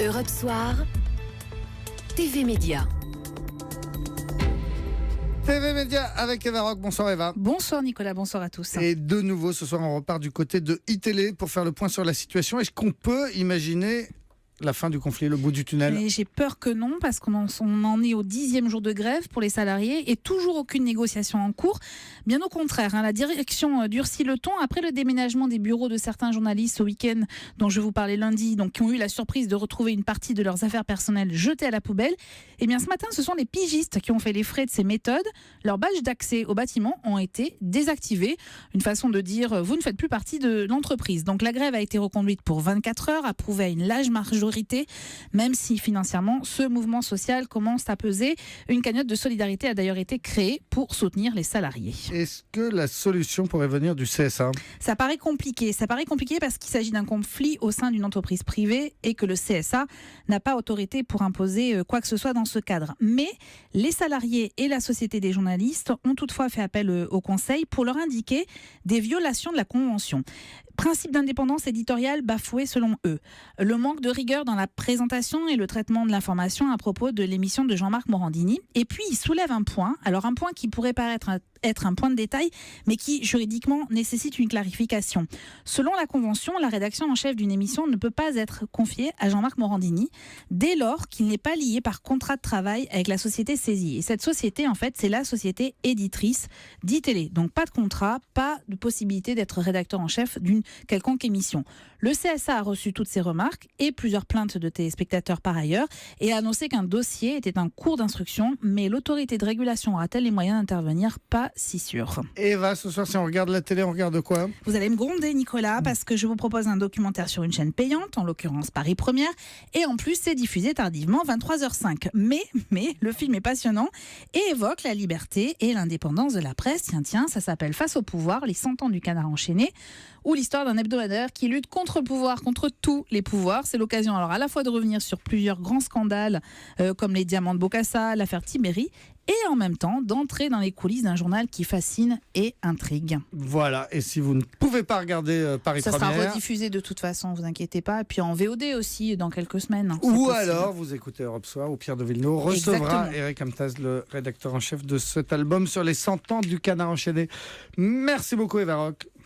Europe Soir, TV Média. TV Média avec Eva Rock. Bonsoir Eva. Bonsoir Nicolas, bonsoir à tous. Et de nouveau ce soir on repart du côté de iTélé pour faire le point sur la situation. Est-ce qu'on peut imaginer la fin du conflit, le bout du tunnel? Mais j'ai peur que non, parce qu'on en est au 10e jour de grève pour les salariés et toujours aucune négociation en cours. Bien au contraire, la direction durcit le ton après le déménagement des bureaux de certains journalistes au week-end dont je vous parlais lundi, donc qui ont eu la surprise de retrouver une partie de leurs affaires personnelles jetées à la poubelle. Et bien ce matin, ce sont les pigistes qui ont fait les frais de ces méthodes. Leurs badges d'accès au bâtiment ont été désactivés. Une façon de dire vous ne faites plus partie de l'entreprise. Donc la grève a été reconduite pour 24 heures, approuvée à une large majorité, même si financièrement ce mouvement social commence à peser. Une cagnotte de solidarité a d'ailleurs été créée pour soutenir les salariés. Est-ce que la solution pourrait venir du CSA? Ça paraît compliqué parce qu'il s'agit d'un conflit au sein d'une entreprise privée et que le CSA n'a pas autorité pour imposer quoi que ce soit dans ce cadre. Mais les salariés et la Société des journalistes ont toutefois fait appel au Conseil pour leur indiquer des violations de la Convention. Principe d'indépendance éditoriale bafoué selon eux. Le manque de rigueur dans la présentation et le traitement de l'information à propos de l'émission de Jean-Marc Morandini. Et puis, il soulève un point qui pourrait paraître être un point de détail, mais qui juridiquement nécessite une clarification. Selon la Convention, la rédaction en chef d'une émission ne peut pas être confiée à Jean-Marc Morandini dès lors qu'il n'est pas lié par contrat de travail avec la société saisie. Et cette société, en fait, c'est la société éditrice d'iTélé. Donc pas de contrat, pas de possibilité d'être rédacteur en chef d'une quelconque émission. Le CSA a reçu toutes ces remarques et plusieurs plaintes de téléspectateurs par ailleurs et a annoncé qu'un dossier était en cours d'instruction, mais l'autorité de régulation aura-t-elle les moyens d'intervenir? Pas si sûr. Eva, ce soir si on regarde la télé, on regarde quoi? Vous allez me gronder Nicolas, parce que je vous propose un documentaire sur une chaîne payante, en l'occurrence Paris Première, et en plus c'est diffusé tardivement 23h05. Mais le film est passionnant et évoque la liberté et l'indépendance de la presse. Tiens, ça s'appelle Face au pouvoir, les 100 ans du canard enchaîné, ou l'histoire d'un hebdomadaire qui lutte contre le pouvoir, contre tous les pouvoirs. C'est l'occasion alors à la fois de revenir sur plusieurs grands scandales comme les diamants de Bokassa, l'affaire Tiberi, et en même temps d'entrer dans les coulisses d'un journal qui fascine et intrigue. Voilà, et si vous ne pouvez pas regarder Paris ça Première... Ça sera rediffusé de toute façon, vous inquiétez pas, et puis en VOD aussi dans quelques semaines. Ou alors vous écoutez Europe Soir, où Pierre de Villeneuve recevra Exactement. Eric Amtaz, le rédacteur en chef de cet album sur les 100 ans du canard enchaîné. Merci beaucoup Eva Rock.